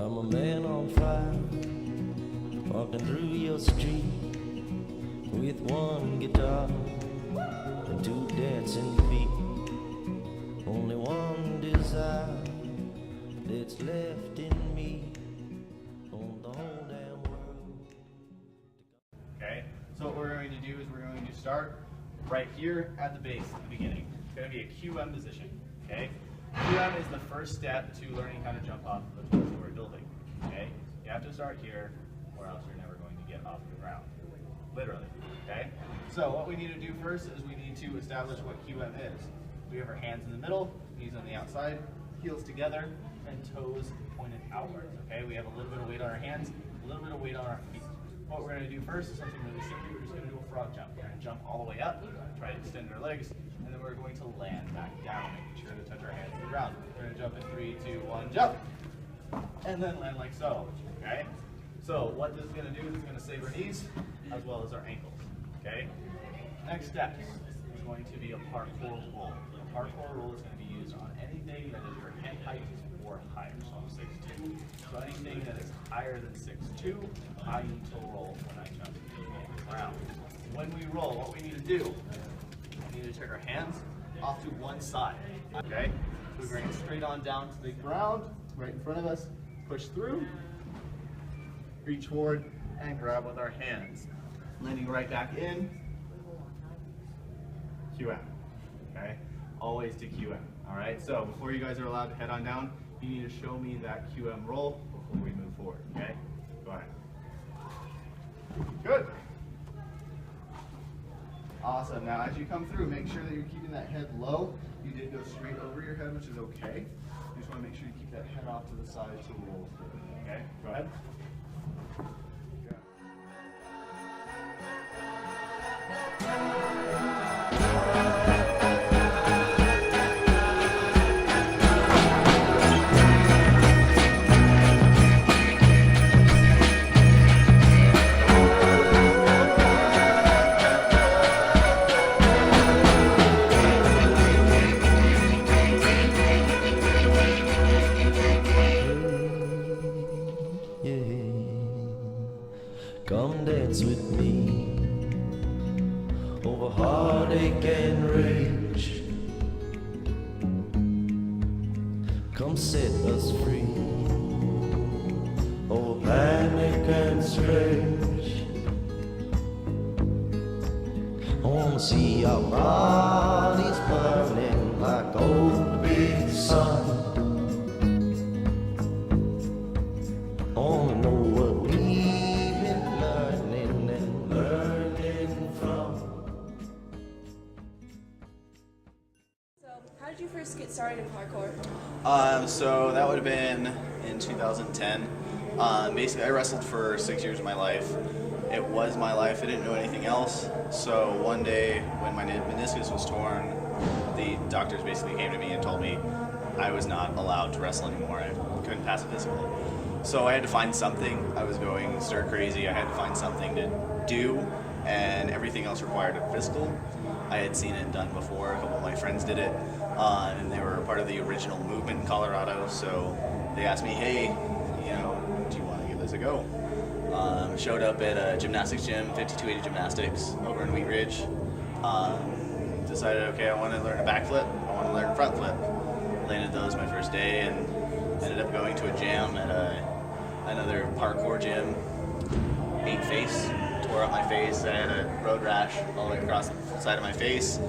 I'm a man on fire, walking through your street with one guitar and two dancing feet. Only one desire that's left in me on the whole damn world. Okay, so what we're going to do is we're going to start right here at the base at the beginning. It's going to be a QM position. Okay, QM is the first step to learning how to jump off of a 12-story building. Okay, you have to start here, or else you're never going to get off the ground. Literally. Okay, so what we need to do first is we need to establish what QM is. We have our hands in the middle, knees on the outside, heels together, and toes pointed outwards. Okay, we have a little bit of weight on our hands, a little bit of weight on our feet. What we're going to do first is something really simple. We're just going to do a frog jump. We're going to jump all the way up, try to extend our legs, and then we're going to land back down, making sure to touch our hands to the ground. We're going to jump in 3, 2, 1, jump! And then land like so. Okay? So what this is going to do is it's going to save our knees as well as our ankles. Okay? Next step is going to be a parkour roll. A parkour roll is going to be used on anything that is your head height or higher. So I'm 6'2". So anything that is higher than 6'2", I need to roll when I jump into the ground. When we roll, what we need to do, we need to take our hands off to one side. Okay? So we bring it straight on down to the ground, right in front of us, push through, reach forward, and grab with our hands. Landing right back in, QM. Okay? Always to QM. Alright, so before you guys are allowed to head on down, you need to show me that QM roll before we move forward. Okay? Go ahead. Good. Awesome. Now as you come through, make sure that you're keeping that head low. You did go straight over your head, which is okay. You just want to make sure you keep that head off to the side to roll through. Okay? Go ahead. Come dance with me over heartache and rage. Come set us free over panic and strange. I wanna see our bodies burning like old big sun. I wanna know what we've been learning and learning from. So, how did you first get started in parkour? So that would have been in 2010. Basically, I wrestled for 6 years of my life. It was my life. I didn't know anything else. So one day, when my meniscus was torn, the doctors basically came to me and told me I was not allowed to wrestle anymore. I couldn't pass a physical. So I had to find something. I was going stir crazy. I had to find something to do, and everything else required a physical. I had seen it done before. A couple of my friends did it, and they were part of the original movement in Colorado. So they asked me, hey, you know, do you want to give this a go? Showed up at a gymnastics gym, 5280 Gymnastics, over in Wheat Ridge. Decided, okay, I want to learn a backflip. I want to learn a front flip. Landed those my first day, and ended up going to a jam at another parkour gym. Ate face, tore up my face. I had a road rash all the way across the side of my face.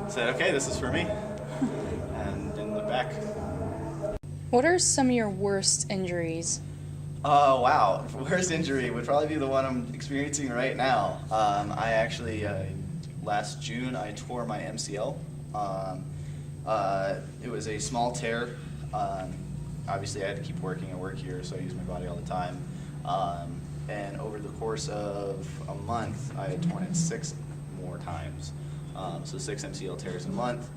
Said, okay, this is for me, and didn't look back. What are some of your worst injuries? Oh, wow. Worst injury would probably be the one I'm experiencing right now. I actually, last June, I tore my MCL. It was a small tear. Obviously, I had to keep working. I work here, so I use my body all the time. And over the course of a month, I had torn it 6 more times. So 6 MCL tears a month.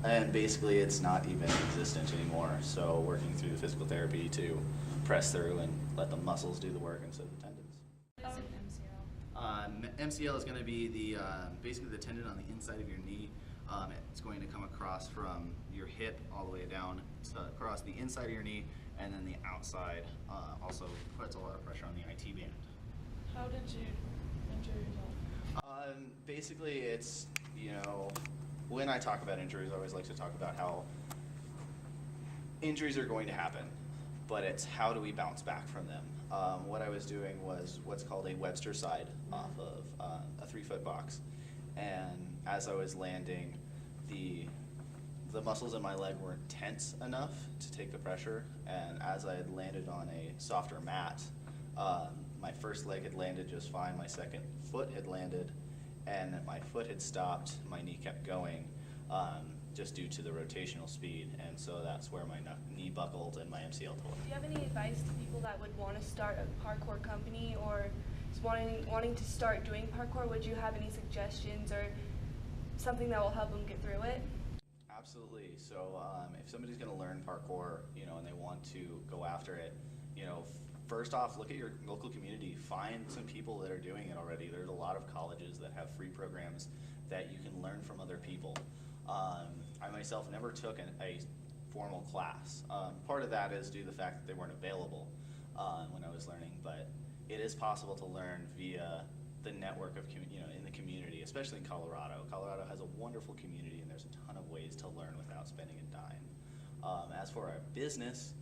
And basically, it's not even existent anymore. So working through the physical therapy to press through and let the muscles do the work instead of the tendons. MCL is going to be the basically the tendon on the inside of your knee It's going to come across from your hip all the way down to across the inside of your knee, and then the outside also puts a lot of pressure on the IT band. How did you injure yourself? Basically, it's, when I talk about injuries, I always like to talk about how injuries are going to happen, but it's how do we bounce back from them. What I was doing was what's called a Webster side off of a 3-foot box, and as I was landing, the muscles in my leg weren't tense enough to take the pressure, and as I had landed on a softer mat, my first leg had landed just fine, my second foot had landed, and my foot had stopped, my knee kept going, just due to the rotational speed, and so that's where my knee buckled and my MCL tore. Do you have any advice to people that would want to start a parkour company or just wanting to start doing parkour? Would you have any suggestions or something that will help them get through it? Absolutely. So if somebody's going to learn parkour, and they want to go after it, first off, look at your local community. Find some people that are doing it already. There's a lot of colleges that have free programs that you can learn from other people. I myself never took a formal class. Part of that is due to the fact that they weren't available when I was learning, but it is possible to learn via the network of, in the community, especially in Colorado. Colorado has a wonderful community, and there's a ton of ways to learn without spending a dime. As for our business,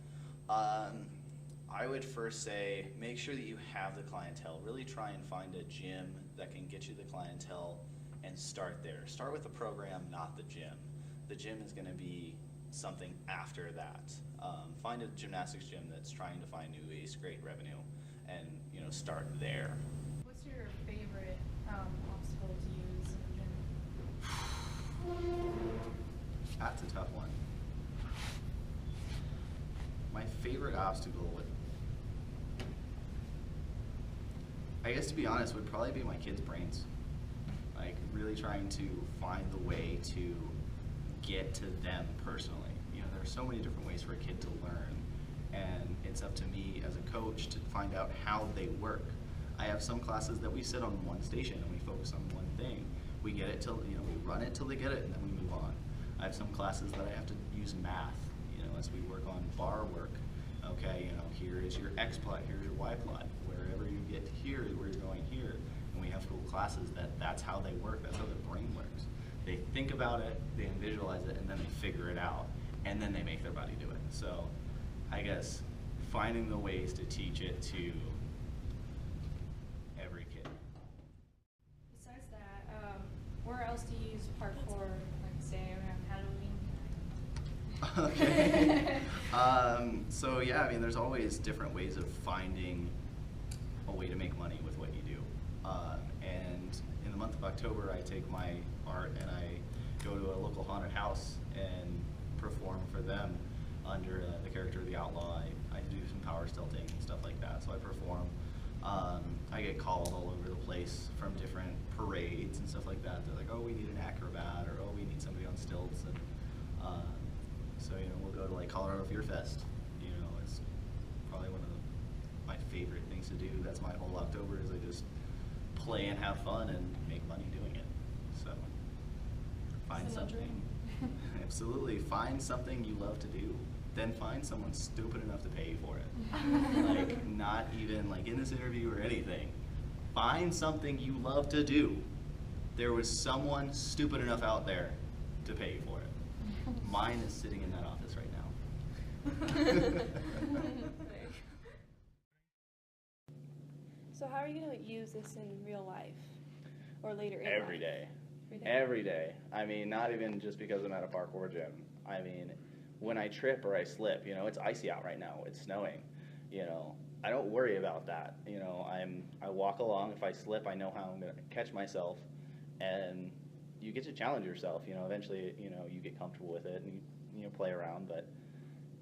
I would first say make sure that you have the clientele. Really try and find a gym that can get you the clientele and start there. Start with the program, not the gym. The gym is going to be something after that. Find a gymnastics gym that's trying to find new ways to create revenue, and start there. What's your favorite obstacle to use in the gym? That's a tough one. My favorite obstacle would, I guess to be honest, would probably be my kids' brains. Like really trying to find the way to get to them personally. There are so many different ways for a kid to learn, and it's up to me as a coach to find out how they work. I have some classes that we sit on one station and we focus on one thing. We get it till, we run it till they get it, and then we move on. I have some classes that I have to use math, as we work on bar work. Okay, here is your X plot, here's your Y plot. Wherever you get here is where you're going here. And we have cool classes that's how they work, that's how their brain works. They think about it, they visualize it, and then they figure it out, and then they make their body do it. So I guess finding the ways to teach it to every kid. Besides that, where else do you use parkour, like say around Halloween? Okay. So yeah, there's always different ways of finding a way to make money with what you do. And in the month of October, I take my art and I go to a local haunted house and perform for them under the character of the outlaw. I do some power stilting and stuff like that, so I perform. I get called all over the place from different parades and stuff like that. They're like, oh, we need an acrobat, or oh, we need somebody on stilts. And so we'll go to like Colorado Fear Fest. It's probably one of my favorite things to do. That's my whole October, is I just play and have fun and make money doing it. So find something. Absolutely, find something you love to do. Then find someone stupid enough to pay you for it. Like not even like in this interview or anything. Find something you love to do. There was someone stupid enough out there to pay you for it. Mine is sitting in that office right now. So how are you going to use this in real life or later in Every life? day. Every day. Every day. Not even just because I'm at a parkour gym. When I trip or I slip, it's icy out right now. It's snowing. I don't worry about that. I walk along. If I slip, I know how I'm going to catch myself, and you get to challenge yourself. Eventually, you get comfortable with it and you play around. But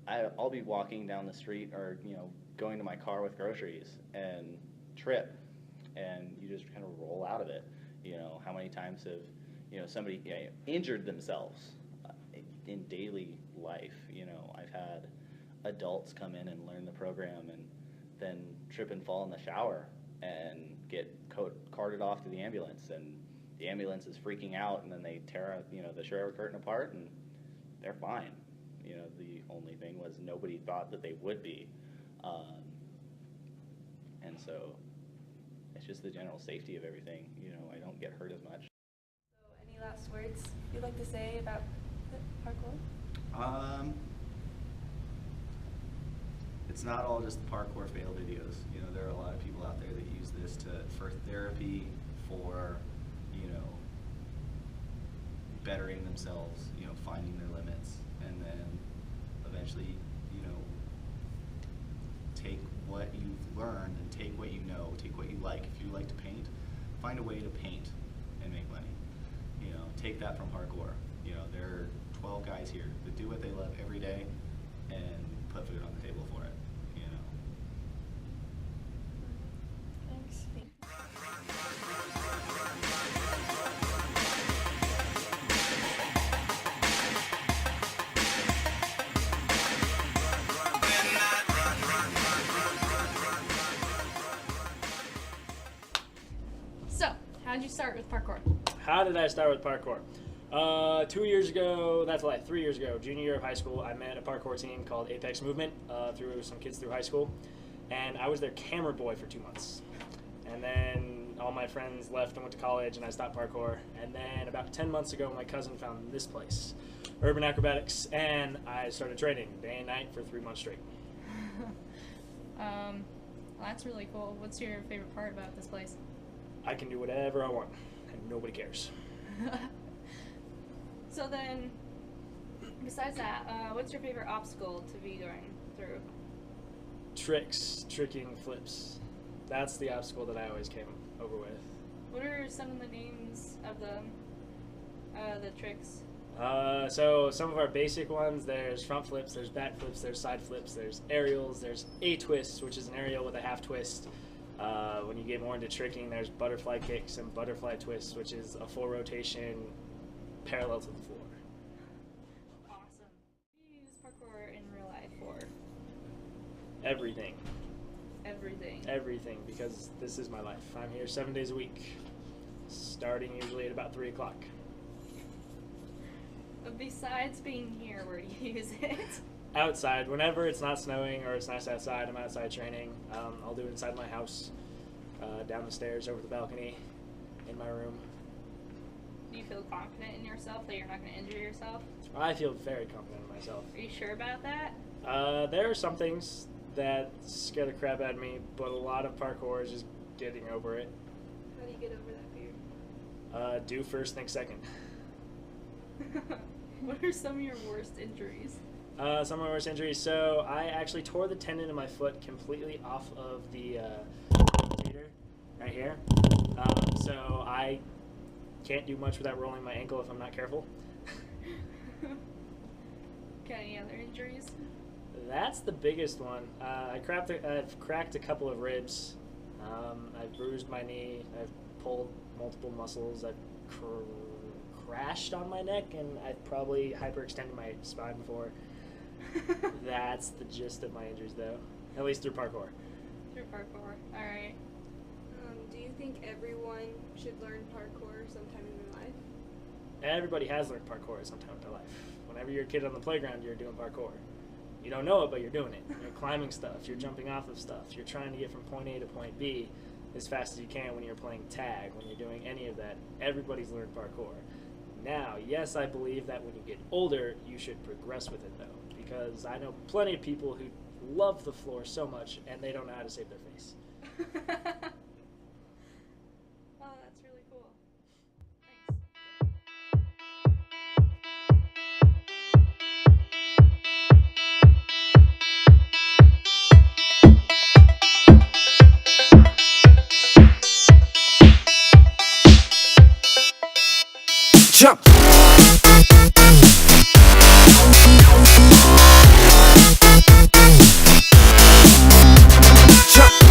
I'll be walking down the street or going to my car with groceries and trip, and you just kind of roll out of it. How many times have somebody injured themselves in daily life? I've had adults come in and learn the program and then trip and fall in the shower and get carted off to the ambulance, and the ambulance is freaking out, and then they tear, the shower curtain apart, and they're fine. The only thing was nobody thought that they would be. And so it's just the general safety of everything. I don't get hurt as much. So any last words you'd like to say about the parkour? It's not all just the parkour fail videos. There are a lot of people out there that use this for therapy, for bettering themselves, finding their limits, and then eventually, take what you've learned and take what you know, take what you like. If you like to paint, find a way to paint and make money. Take that from parkour. There are 12 guys here that do what they love every day and put food on the table for it. Thanks. So, how did you start with parkour? How did I start with parkour? 2 years ago, that's like 3 years ago, junior year of high school, I met a parkour team called Apex Movement through some kids through high school, and I was their camera boy for 2 months. And then all my friends left and went to college, and I stopped parkour. And then about 10 months ago, my cousin found this place, Urban Acrobatics, and I started training day and night for 3 months straight. Well, that's really cool. What's your favorite part about this place? I can do whatever I want, and nobody cares. So then, besides that, what's your favorite obstacle to be going through? Tricking flips. That's the obstacle that I always came over with. What are some of the names of the tricks? So some of our basic ones, there's front flips, there's back flips, there's side flips, there's aerials, there's A-twists, which is an aerial with a half twist. When you get more into tricking, there's butterfly kicks and butterfly twists, which is a full rotation parallel to the floor. Awesome. What do you use parkour in real life for? Everything. Everything, because this is my life. I'm here 7 days a week, starting usually at about 3 o'clock. Besides being here, where do you use it? Outside. Whenever it's not snowing or it's nice outside, I'm outside training. I'll do it inside my house, down the stairs, over the balcony, in my room. Do you feel confident in yourself that you're not going to injure yourself? I feel very confident in myself. Are you sure about that? There are some things that scare the crap out of me, but a lot of parkour is just getting over it. How do you get over that fear? Do first, think second. What are some of your worst injuries? Some of my worst injuries. So I actually tore the tendon in my foot completely off of the rotator right here. So I can't do much without rolling my ankle if I'm not careful. Got any other injuries? That's the biggest one. I've cracked a couple of ribs. I've bruised my knee. I've pulled multiple muscles. I've crashed on my neck, and I've probably hyperextended my spine before. That's the gist of my injuries, though. At least through parkour. Through parkour. All right. Do you think everyone should learn parkour sometime in their life? Everybody has learned parkour at some time in their life. Whenever you're a kid on the playground, you're doing parkour. You don't know it, but you're doing it. You're climbing stuff. You're jumping off of stuff. You're trying to get from point A to point B as fast as you can when you're playing tag, when you're doing any of that. Everybody's learned parkour. Now, yes, I believe that when you get older, you should progress with it, though, because I know plenty of people who love the floor so much, and they don't know how to save their face. Oh, that's really cool. Thanks. Jump! Jump!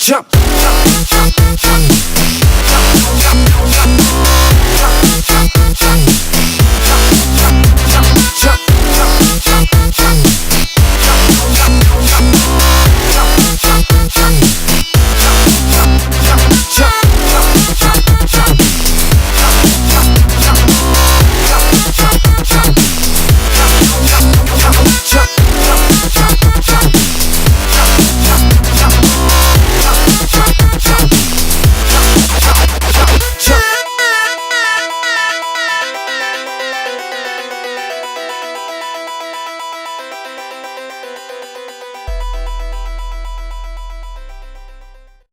jump.